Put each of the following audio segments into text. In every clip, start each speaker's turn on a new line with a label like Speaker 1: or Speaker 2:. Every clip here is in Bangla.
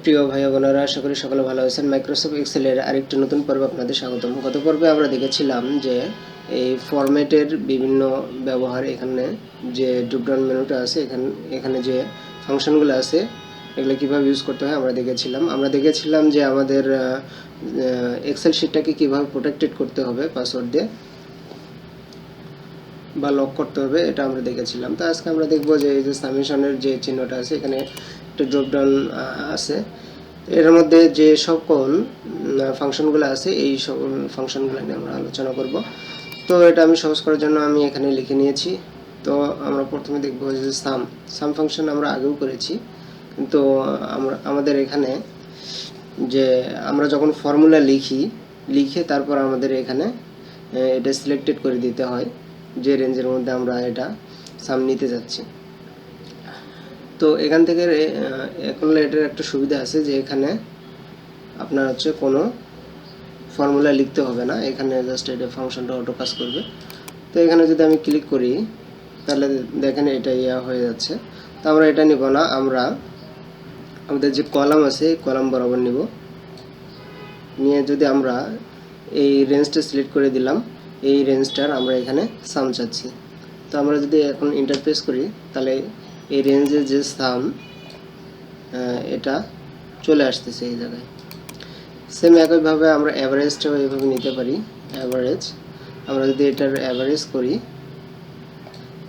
Speaker 1: প্রিয় ভাই বোনেরা, আশা করি সকলে ভালো আছেন। মাইক্রোসফট এক্সেলের আরেকটি নতুন পর্বে আপনাদের স্বাগতম। গত পর্বে আমরা দেখেছিলাম যে এই ফরম্যাটের বিভিন্ন ব্যবহার, এখানে যে ড্রপডাউন মেনুটা আছে, এখানে যে ফাংশনগুলো আছে এগুলো কীভাবে ইউজ করতে হয় আমরা দেখেছিলাম যে আমাদের এক্সেল শিটটাকে কীভাবে প্রোটেক্টেড করতে হবে পাসওয়ার্ড দিয়ে বা লক করতে হবে, এটা আমরা দেখেছিলাম। তো আজকে আমরা দেখব যে এই যে সামেশনের যে চিহ্নটা আছে, এখানে একটা ড্রপডাউন আছে, এর মধ্যে যে সকল ফাংশনগুলো আছে এই সকল ফাংশনগুলো নিয়ে আমরা আলোচনা করব। তো এটা আমি সহজ করার জন্য আমি এখানে লিখে নিয়েছি। তো আমরা প্রথমে দেখব যে সাম ফাংশন আমরা আগেও করেছি, কিন্তু আমাদের এখানে যে আমরা যখন ফর্মুলা লিখে তারপর আমাদের এখানে এটা সিলেক্টেড করে দিতে হয় যে রেঞ্জের মধ্যে আমরা এটা সাম নিতে যাচ্ছি। তো এখান থেকে এখন এটার একটা সুবিধা আছে যে এখানে আপনার হচ্ছে কোনো ফর্মুলা লিখতে হবে না, এখানে জাস্ট এটা ফাংশনটা অটো কাজ করবে। তো এখানে যদি আমি ক্লিক করি তাহলে দেখেন এটা হয়ে যাচ্ছে। তো আমরা এটা নিব না, আমরা আমাদের যে কলাম আছে এই কলাম বরাবর নিয়ে যদি আমরা এই রেঞ্জটা সিলেক্ট করে দিলাম, এই রেঞ্জটার আমরা এখানে সাম চাচ্ছি। তো আমরা যদি এখন ইন্টারপ্রেস করি তাহলে এই রেঞ্জের যে সাম এটা চলে আসতেছে এই জায়গায়। সেম একইভাবে আমরা অ্যাভারেজটাও এইভাবে নিতে পারি। অ্যাভারেজ আমরা যদি এটার অ্যাভারেজ করি,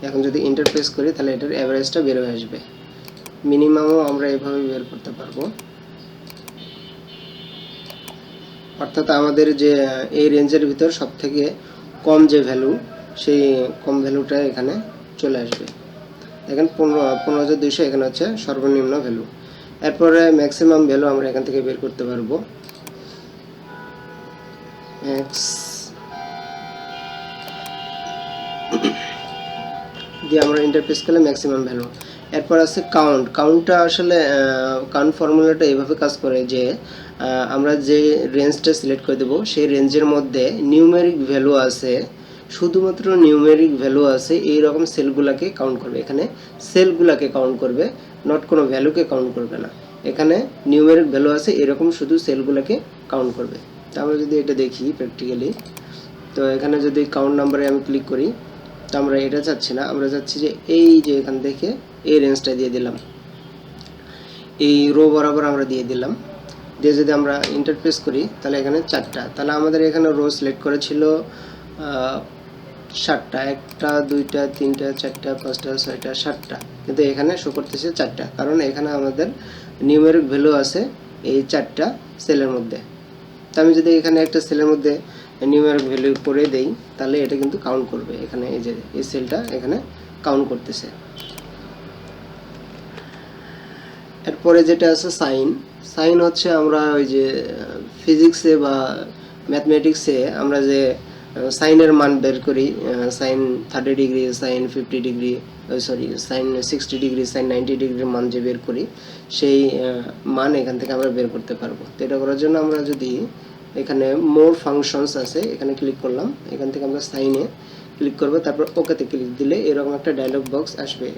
Speaker 1: এখন যদি ইন্টারপ্রেস করি তাহলে এটার অ্যাভারেজটা বের হয়ে আসবে। মিনিমামও আমরা এভাবে বের করতে পারবো, অর্থাৎ আমাদের যে এই রেঞ্জের ভিতর সব থেকে কম যে ভ্যালু, সেই কম ভ্যালুটা এখানে চলে আসবে। দেখেন 15,200 এখানে হচ্ছে সর্বনিম্ন ভ্যালু। এরপরে ম্যাক্সিমাম ভ্যালু আমরা এখান থেকে বের করতে পারবো। দিয়ে আমরা ইন্টারপ্রেস করলে ম্যাক্সিমাম ভ্যালু। এরপর আছে কাউন্টটা আসলে কাউন্ট ফর্মুলাটা এইভাবে কাজ করে যে আমরা যে রেঞ্জটা সিলেক্ট করে দেবো সেই রেঞ্জের মধ্যে নিউমেরিক ভ্যালু আছে, শুধুমাত্র নিউমেরিক ভ্যালু আছে এইরকম সেলগুলোকে কাউন্ট করবে। এখানে সেলগুলোকে কাউন্ট করবে, নট কোনো ভ্যালুকে কাউন্ট করবে না। এখানে নিউমেরিক ভ্যালু আছে এরকম শুধু সেলগুলোকে কাউন্ট করবে। তো আমরা যদি এটা দেখি প্র্যাকটিক্যালি, তো এখানে যদি কাউন্ট নাম্বারে আমি ক্লিক করি, তো আমরা এটা চাচ্ছি না, আমরা চাচ্ছি যে এই যে এখান থেকে এই রেঞ্জটা দিয়ে দিলাম, এই রো বরাবর আমরা দিয়ে দিলাম। দিয়ে যদি আমরা ইন্টারপ্রেস করি তাহলে এখানে 4টা, তাহলে আমাদের এখানে রো সিলেক্ট করেছিল 7টা, 1টা 2টা 3টা 4টা 5টা 6টা 7টা, কিন্তু এখানে শো করতেছে 4টা, কারণ এখানে আমাদের নিউমেরিক ভ্যালু আছে এই 4টা সেলের মধ্যে। তো আমি যদি এখানে একটা সেলের মধ্যে নিউমেরিক ভ্যালু করে দেই তাহলে এটা কিন্তু কাউন্ট করবে। এখানে এই যে এই সেলটা এখানে কাউন্ট করতেছে। এরপরে যেটা আছে সাইন হচ্ছে আমরা ওই যে ফিজিক্সে বা ম্যাথমেটিক্সে আমরা যে সাইনের মান বের করি, sine 30 degree, sine 50 degree, sine 60 degree, sine 90 ডিগ্রির মান যে বের করি, সেই মান এখান থেকে আমরা বের করতে পারবো। তো এটা করার জন্য আমরা যদি এখানে মোর ফাংশনস আছে এখানে ক্লিক করলাম, এখান থেকে আমরা সাইনে ক্লিক করবো, তারপর ওকেতে ক্লিক দিলে এরকম একটা ডায়লগ বক্স আসবে।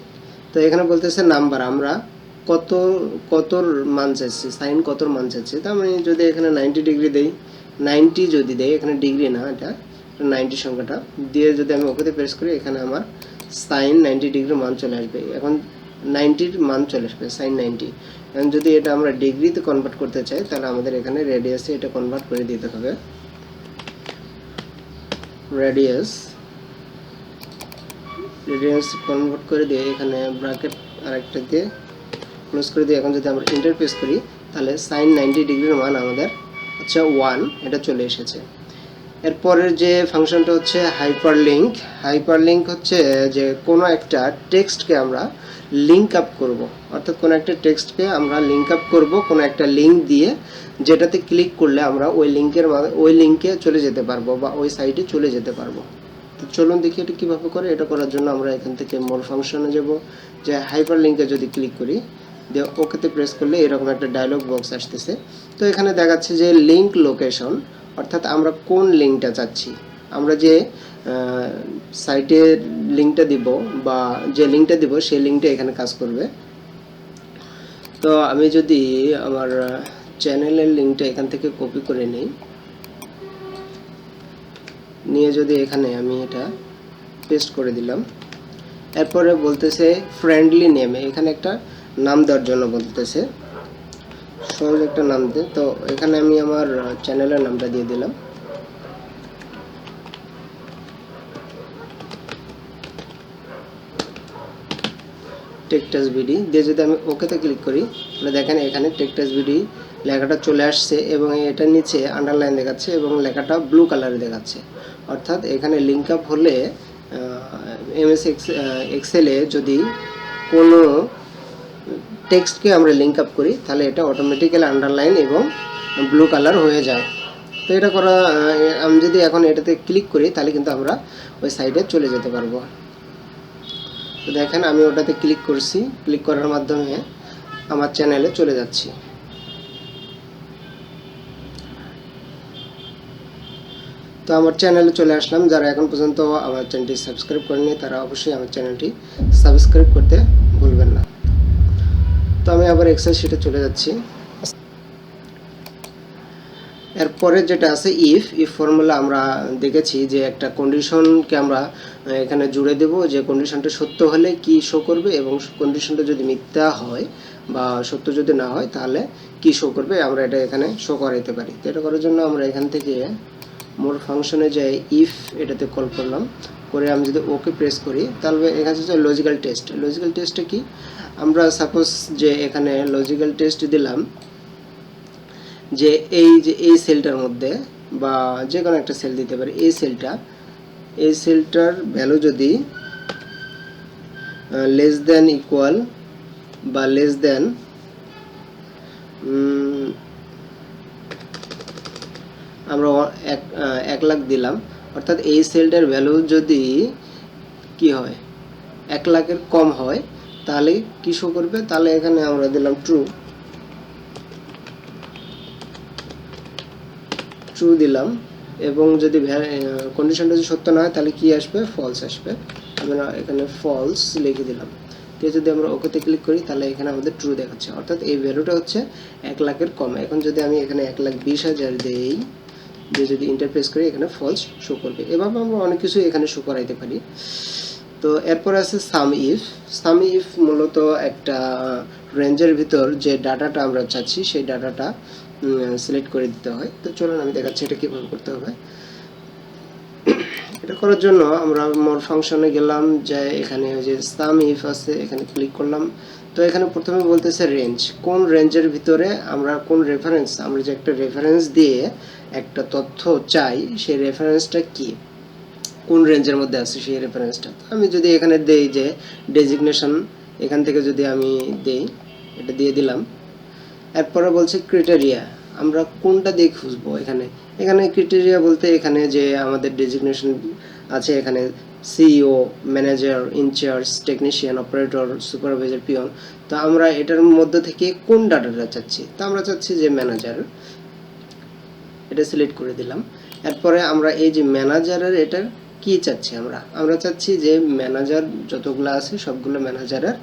Speaker 1: তো এখানে বলতেছে নাম্বার, আমরা কতর মান চাচ্ছি, সাইন কতর মান চাচ্ছি। তো আমি যদি এখানে 90 ডিগ্রি দেই, 90 যদি দেই, এখানে ডিগ্রি না, এটা 90 সংখ্যাটা দিয়ে যদি আমি ওকেতে প্রেস করি, এখানে আমার সাইন 90 ডিগ্রির মান চলে আসবে। এখন 90-র মান চলে আসবে, সাইন 90। এখন যদি এটা আমরা ডিগ্রিতে কনভার্ট করতে চাই তাহলে আমাদের এখানে রেডিয়াসে এটা কনভার্ট করে দিতে হবে। রেডিয়াস কনভার্ট করে দিয়ে এখানে ব্র্যাকেট আরেকটা দিয়ে ক্লোজ করে দিয়ে এখন যদি আমরা ইন্টারপ্রেস করি তাহলে সাইন 90 ডিগ্রির মান আমাদের হচ্ছে 1, এটা চলে এসেছে। এরপরের যে ফাংশনটা হচ্ছে হাইপারলিঙ্ক হচ্ছে যে কোনো একটা টেক্সটকে আমরা লিঙ্ক আপ করব, অর্থাৎ কোনো একটা টেক্সটকে আমরা লিঙ্ক আপ করব কোনো একটা লিঙ্ক দিয়ে, যেটাতে ক্লিক করলে আমরা ওই লিঙ্কে চলে যেতে পারবো বা ওই সাইটে চলে যেতে পারবো। তো চলুন দেখি এটা কীভাবে করে। এটা করার জন্য আমরা এখান থেকে মোর ফাংশনে যাব, যে হাইপারলিঙ্কে যদি ক্লিক করি দিয়ে ওকেতে প্রেস করলে এরকম একটা ডায়লগ বক্স আসতেছে। তো এখানে দেখাচ্ছে যে লিঙ্ক লোকেশন, অর্থাৎ আমরা কোন লিঙ্কটা চাচ্ছি, আমরা যে সাইটের লিঙ্কটা দিব বা যে লিঙ্কটা দিব সেই লিঙ্কটা এখানে কাজ করবে। তো আমি যদি আমার চ্যানেলের লিঙ্কটা এখান থেকে কপি করে নিই, নিয়ে যদি এখানে আমি এটা পেস্ট করে দিলাম, এরপরে বলতেছে ফ্রেন্ডলি নেম, এখানে একটা নাম দেওয়ার জন্য বলতেছে, সহজ একটা নাম দে। তো এখানে আমি আমার চ্যানেলের নামটা দিয়ে দিলাম। টেকটাস বিডি দিয়ে যদি আমি ওকেতে ক্লিক করি, তাহলে দেখেন এখানে টেকটাস বিডি লেখাটা চলে আসছে এবং এটার নিচে আন্ডারলাইন দেখাচ্ছে এবং লেখাটা ব্লু কালারে দেখাচ্ছে। অর্থাৎ এখানে লিঙ্ক আপ হলে এমএস এক্সেলে যদি কোনো টেক্সটকে আমরা লিঙ্ক আপ করি তাহলে এটা অটোমেটিক্যালি আন্ডারলাইন এবং ব্লু কালার হয়ে যায়। তো এটা করা, আমি যদি এখন এটাতে ক্লিক করি তাহলে কিন্তু আমরা ওই সাইডে চলে যেতে পারবো। তো দেখেন আমি ওটাতে ক্লিক করছি, ক্লিক করার মাধ্যমে আমার চ্যানেলে চলে যাচ্ছি। তো আমার চ্যানেলে চলে আসলাম। যারা এখন পর্যন্ত আমার চ্যানেলটি সাবস্ক্রাইব করেনি তারা অবশ্যই আমার চ্যানেলটি সাবস্ক্রাইব করতে ভুলবেন না। তো আমি আবার এক্সেল শিটে চলে যাচ্ছি। এরপরে যেটা আছে ইফ ফর্মুলা, আমরা দেখেছি যে একটা কন্ডিশনকে আমরা এখানে জুড়ে দেব, যে কন্ডিশনটা সত্য হলে কি শো করবে এবং কন্ডিশনটা যদি মিথ্যা হয় বা সত্য যদি না হয় তাহলে কি শো করবে, আমরা এটা এখানে শো করাইতে পারি। তো এটা করার জন্য আমরা এখান থেকে মোর ফাংশনে যাই, ইফ এটাতে কল করলাম, করে আমি যদি ওকে প্রেস করি তাহলে এখানে হচ্ছে লজিক্যাল টেস্ট। লজিক্যাল টেস্টটা কি, আমরা সাপোজ যে এখানে লজিক্যাল টেস্ট দিলাম যে এই সেলটার মধ্যে বা যে কোনো একটা সেল দিতে পারি, এই সেলটার ভ্যালু যদি লেস দেন ইকুয়াল বা লেস দেন আমরা 1 লাখ দিলাম, অর্থাৎ এই সেলটার ভ্যালু যদি কি হয় 1 লাখের কম হয় তাহলে কি শো করবে, তাহলে এখানে আমরা দিলাম ট্রু দিলাম, এবং যদি কন্ডিশনটা যদি সত্য না হয় তাহলে কি আসবে, ফলস আসবে। আমরা এখানে ফলস লিখে দিলাম। তো যদি আমরা ওকেতে ক্লিক করি তাহলে এখানে আমাদের ট্রু দেখাচ্ছে, অর্থাৎ এই ভ্যালুটা হচ্ছে 1 লাখের কম। এখন যদি আমি এখানে 1,20,000 দেই, দিয়ে যদি ইন্টারপ্রেস করি এখানে ফলস শো করবে। এভাবে আমরা অনেক কিছু এখানে শো করাইতে পারি। তো এরপর আছে সাম ইফ মূলত একটা রেঞ্জের ভিতর যে ডাটাটা আমরা চাচ্ছি সেই ডাটাটা সিলেক্ট করে দিতে হয়। তো চলুন আমি দেখাচ্ছি এটা কীভাবে করতে হবে। এটা করার জন্য আমরা মোর ফাংশনে গেলাম, যে এখানে ওই যে সাম ইফ আছে এখানে ক্লিক করলাম। তো এখানে প্রথমে বলতেছে রেঞ্জ, কোন রেঞ্জের ভিতরে আমরা কোন রেফারেন্স, আমরা যে একটা রেফারেন্স দিয়ে একটা তথ্য চাই সেই রেফারেন্সটা কি, কোন রেঞ্জের মধ্যে আছে সেই রেফারেন্সটা। আমি যদি এখানে দেই যে ডেজিগনেশন, এখান থেকে যদি আমি দেই, এটা দিয়ে দিলাম। এরপরে বলছে ক্রাইটেরিয়া, আমরা কোনটা দিয়ে খুঁজবো। এখানে ক্রাইটেরিয়া বলতে এখানে যে আমাদের ডেজিগনেশন আছে, এখানে CEO, manager, in charge, technician, operator, supervisor, peon. তো আমরা এটার মধ্যে থেকে কোন ডাটাটা চাচ্ছি, তো আমরা চাচ্ছি যে ম্যানেজার, এটা সিলেক্ট করে দিলাম। এরপরে আমরা এই যে ম্যানেজারের এটার কি চাচ্ছি, আমরা চাচ্ছি যে ম্যানেজার যতগুলো আছে সবগুলো ম্যানেজারের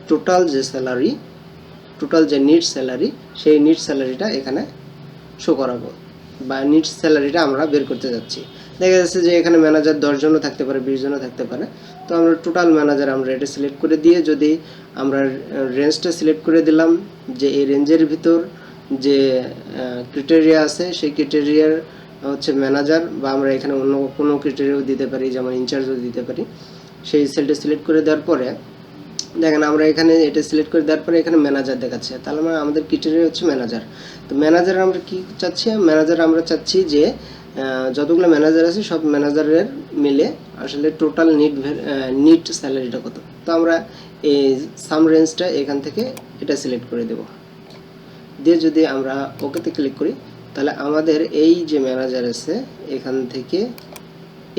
Speaker 1: টোটাল যে স্যালারি, টোটাল যে নিট স্যালারি, সেই নিট স্যালারিটা এখানে শো করাবো, বা নিট স্যালারিটা আমরা বের করতে যাচ্ছি। দেখা যাচ্ছে যে এখানে ম্যানেজার 10 জনও থাকতে পারে, 20 জনও থাকতে পারে। তো আমরা টোটাল ম্যানেজার আমরা এটা সিলেক্ট করে দিয়ে যদি আমরা রেঞ্জটা সিলেক্ট করে দিলাম, যে এই রেঞ্জের ভিতর যে ক্রাইটেরিয়া আছে সেই ক্রাইটেরিয়ার হচ্ছে ম্যানেজার, বা আমরা এখানে অন্য কোনো ক্রাইটেরিয়াও দিতে পারি, যেমন ইনচার্জও দিতে পারি। সেই সেলটা সিলেক্ট করে দেওয়ার পরে দেখেন আমরা এখানে এটা সিলেক্ট করে দেওয়ার পরে এখানে ম্যানেজার দেখাচ্ছে, তাহলে আমাদের ক্রাইটেরিয়া হচ্ছে ম্যানেজার। তো ম্যানেজার আমরা কি চাচ্ছি, ম্যানেজার আমরা চাচ্ছি যে যতগুলো ম্যানেজার আছে সব ম্যানেজারের মিলে আসলে টোটাল নিট স্যালারিটা কত। তো আমরা এই সাম রেঞ্জটা এখান থেকে এটা সিলেক্ট করে দেব, দিয়ে যদি আমরা ওকেতে ক্লিক করি তাহলে আমাদের এই যে ম্যানেজার আছে এখান থেকে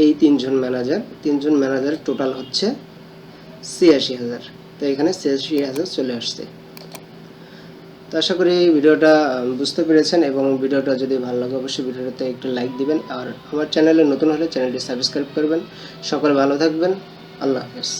Speaker 1: এই তিনজন ম্যানেজার টোটাল হচ্ছে ৮৬,০০০। তো এখানে ৮৬,০০০ চলে আসছে। তো আশা করি ভিডিওটা বুঝতে পেরেছেন, এবং ভিডিওটা যদি ভালো লাগে অবশ্যই ভিডিওটাতে একটু লাইক দিবেন, আর আমার চ্যানেলে নতুন হলে চ্যানেলটি সাবস্ক্রাইব করবেন। সকলে ভালো থাকবেন, আল্লাহ হাফেজ।